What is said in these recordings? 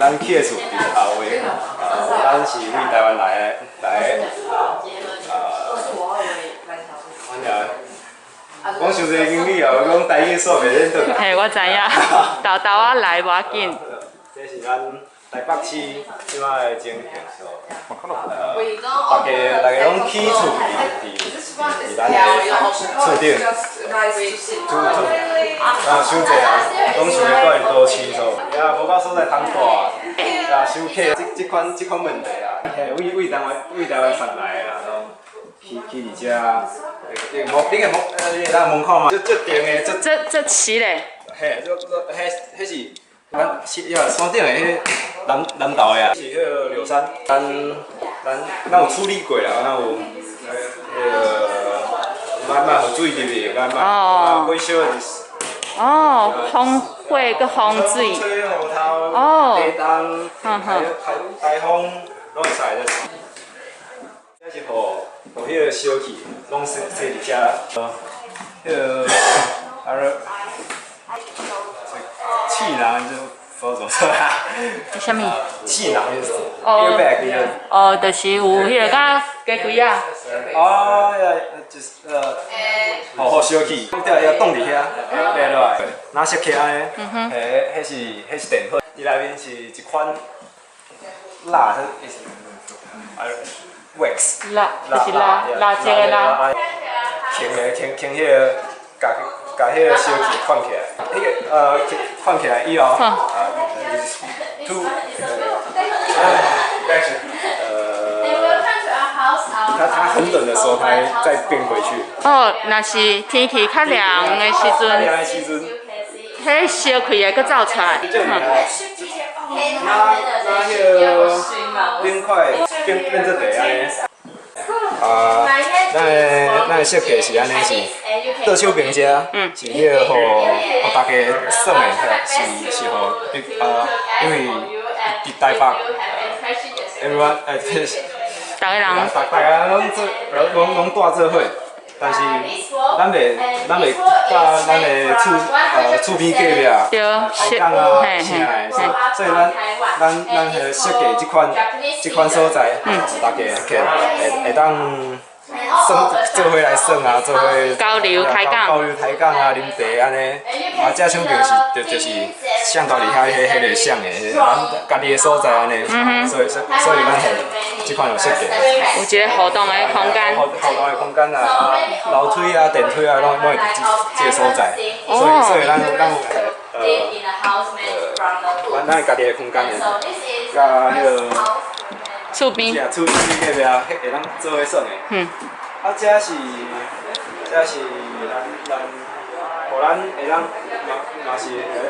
咱去的厝伫头位，咱是为台湾来的，我想一个经理哦，讲台语说袂认得。嘿，我知影，豆豆仔来无要紧。这是咱台北市即摆的情形所。大家拢起厝伫咱的厝顶，伤济人拢想要住伫都市所，也无够所在通住，也想客即款问题啊，为台湾上来啦，去伫遮。你个门口嘛，这顶的这起嘞。嘿，迄是咱山顶的迄南投的啊，是迄个柳山，咱有处理过啦，咱有慢互水入去，慢维修的。哦，风火佮风水。吹雨头，地动，台风拢会使的。这是互迄个小气，拢是坐伫遮，迄个气囊就不知道怎么说啦。什么？气囊就是 airbag 的。哦，就是有迄个甲鸡龟啊。哦，就是互小气，要冻伫遐，落来，拿石起安尼，迄是电火，伊内面是一款蜡，wax， 蜡就是蜡质的蜡。轻迄个，甲迄个小气放起来，迄个放起来以后它很冷的时候，它再变回去。哦，若是天气较凉的时阵，迄烧开的佫走出来。那迄个冰块变做地安尼。咱的设计是安尼是，倒手平遮，是迄个互大家耍的，是因为伫台北，everyone 大家人拢住做伙，但是咱袂甲咱的厝边隔壁开讲啊，啥的，所以咱设计即款所在，大家会当做伙来耍啊，做伙交流开讲啊，啉茶安尼，这场面就是像到伫迄个像的，咱家己的所在安尼，所以咱即款有设计。有一个互动的空间。互动的空间啊，楼梯啊、电梯啊，拢会伫这个所在，所以咱咱家己的空间的，甲迄个厝边。厝边隔壁啊，会当做伙耍的。这是咱，互咱会当嘛是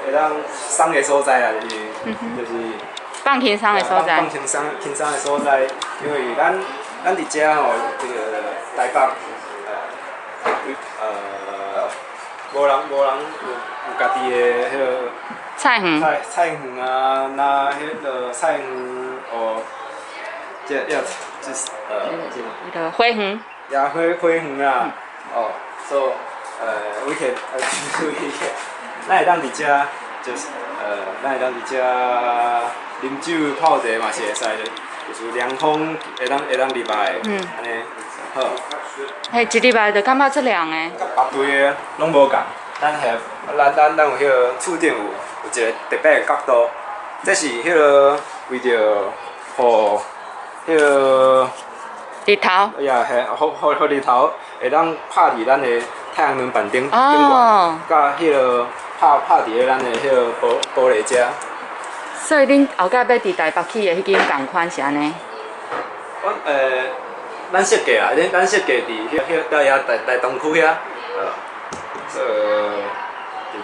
会当送的所在啊，就是放轻松的所在。放轻松的所在，因为咱伫遮吼，这个台北，无人有家己的迄个菜园啊，那迄个菜园哦，就是迄个花园。也花园啊，所we can 咱会当伫遮，就是咱会当伫遮啉酒泡茶嘛是会使的，就是凉风会当入来，安尼好。嘿，一礼拜就感觉足凉的。甲别队的拢无共，咱有迄个厝顶有一个特别的角度，这是迄个为着互迄个。日头。呀，嘿，互日头会当拍伫咱的太阳能板顶甲迄个拍伫咱的迄个玻璃遮。所以恁后盖要伫台北起的迄间同款是安尼？咱设计啊，咱设计伫遐台东区遐，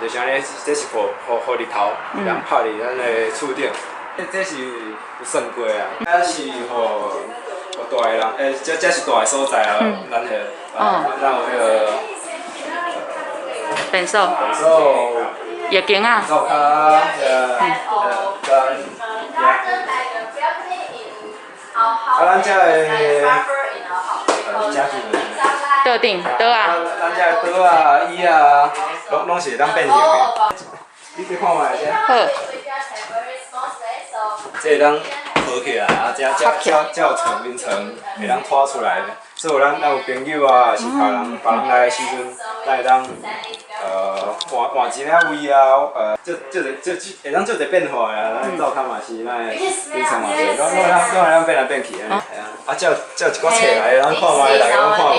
就是安尼，这是互日头当拍伫咱的厝顶，这是有算过啊，这是互大个人，这是大个所在啊，咱有迄个电手。月经啊。咱遮个家具。桌顶，桌啊。咱遮个桌啊、椅啊，拢是会当变形的。你看卖者。好。这当合起来啊，才有层面层会当拖出来的。所以咱有朋友啊，是别人来的时阵，咱会当换一领位啊，会当做一个变化啊。咱灶骹嘛是，咱的眠床嘛是，拢会当变来变去安尼。啊，才有一寡册来，咱看卖，大家拢看卖，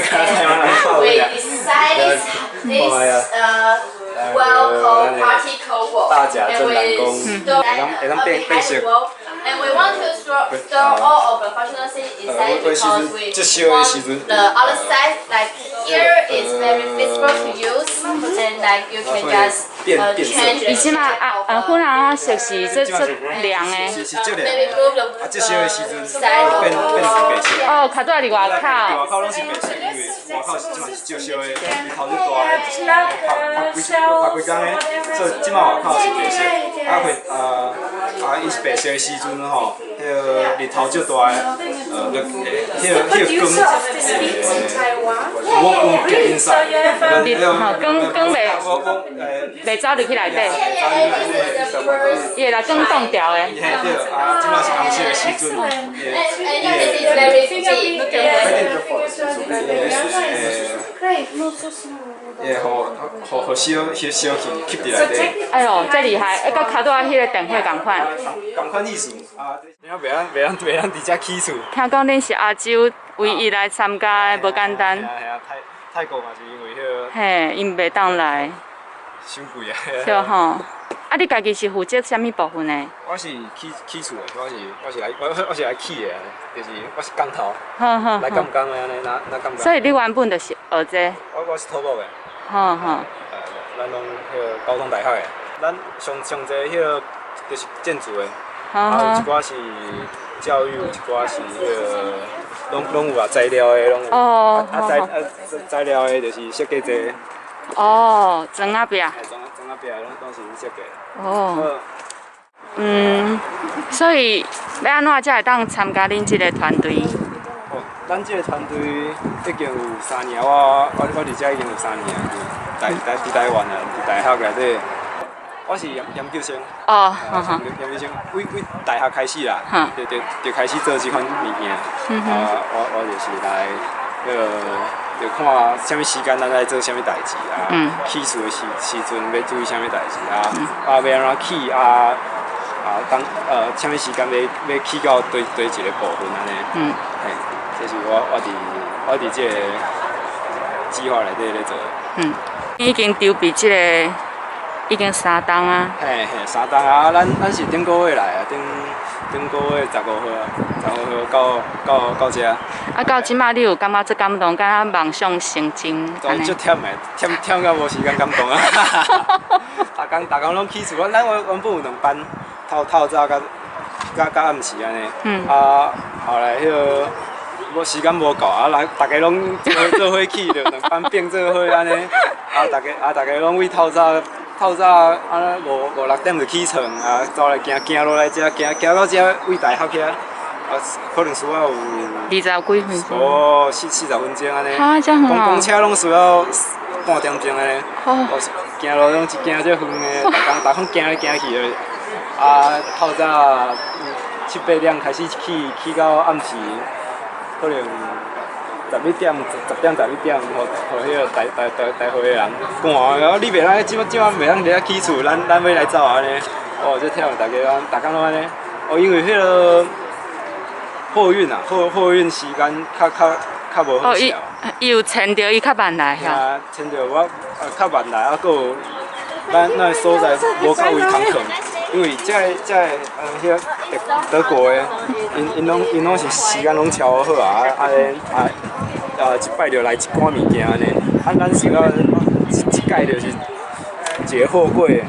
看台湾人看卖啊。大甲镇南宫，会当变色。And we want to store all of the functionalities inside because we want the other side, like here, is very visible to use, and like you can just change 伊即马粉红色是这亮的，是这亮的。啊，这烧的时阵变白色。哦，卡在伫外口。外口拢是白色，因为外口是即马是照烧的，日头就大的，拍几工的，所以即马外口是白色。伊是白色的时阵吼，迄个日头足大的，迄个光，我光结因晒，光袂走入去内底，伊会来光冻掉的。对，啊，即马是红色的时阵，互烧气吸伫内底。哎呦，真厉害！甲卡带迄个电火同款。同款意思啊，然后袂当直接起厝。听讲恁是亚洲唯一来参加的，无简单。系啊，泰国嘛是因为迄个。嘿，因袂当来。伤贵啊。对吼。啊，你家己是负责啥物部分呢？我是起厝的，我是来起的，就是我是工头。来干工的安尼，那干工。所以你原本就是学这？我是土木的。咱拢迄个高中大学的，咱上济迄个就是建筑的，啊有一寡是教育，有一寡是迄个拢有啊，材料的拢有。哦。材料的就是设计这。哦，砖仔壁。砖仔壁拢是设计。哦。所以要安怎才会当参加恁这个团队？哦，咱这个团队已经有3年，我伫遮已经有3年了。伫台湾啊，伫大学内底，我是研究生。哦，研究生，为大学开始啦，就开始做这款物件。我就是来，就看什么时间咱来做什么代志啊。起厝的时阵要注意什么代志啊？要安怎起啊？什么时间要起到对一个部分安尼。嘿，这是我伫这个计划内底咧做。已经筹备这个已经3档啊。嘿，3档啊！咱是顶个月来啊，顶个月15号到这。啊，到即马你有感觉最感动，敢若梦想成真？足忝的，忝到无时间感动啊！逐工拢起厝，咱原本有2班，透早甲暗时安尼。后来迄个。无时间无够啊！来，大家拢做伙起，就2班并做伙安尼。大家拢为透早啊5、6点就起床啊，走来行落来遮，行到遮为大学遐，可能需要有20几分钟。哦，40分钟安尼。啊，这很好。公车拢需要半点钟安尼。行路拢一行这远的，逐工行来行去的。透早7、8点开始起到暗时。可能11点、10点、11点，互迄个台会的人赶啊！你袂当即摆袂当伫遐起厝，咱要来走安尼。哦，这忝，大家拢安尼。哦，因为迄个货运啊，货运时间较无好调。伊有牵着伊较慢来吓。牵着我较慢来，啊，佫有咱个所在无够位通囥。因为这迄个德国的，因拢是时间拢超好啊，一摆就来一寡物件安尼，咱想要一摆就是一个货柜，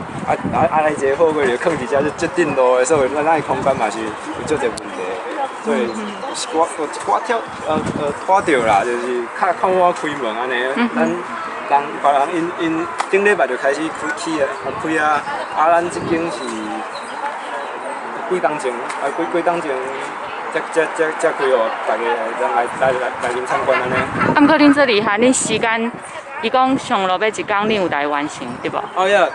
来一个货柜就放伫遮就顶路的，所以咱的空间嘛是有足侪问题，所以我拖着啦，就是较晚开门安尼，别人因顶礼拜就开始开啊，咱即间是几工前，几工前才开哦，大家来临参观安尼。毋过恁这厉害，恁时间，伊讲上路要1工，恁有来完成，对无？哦呀。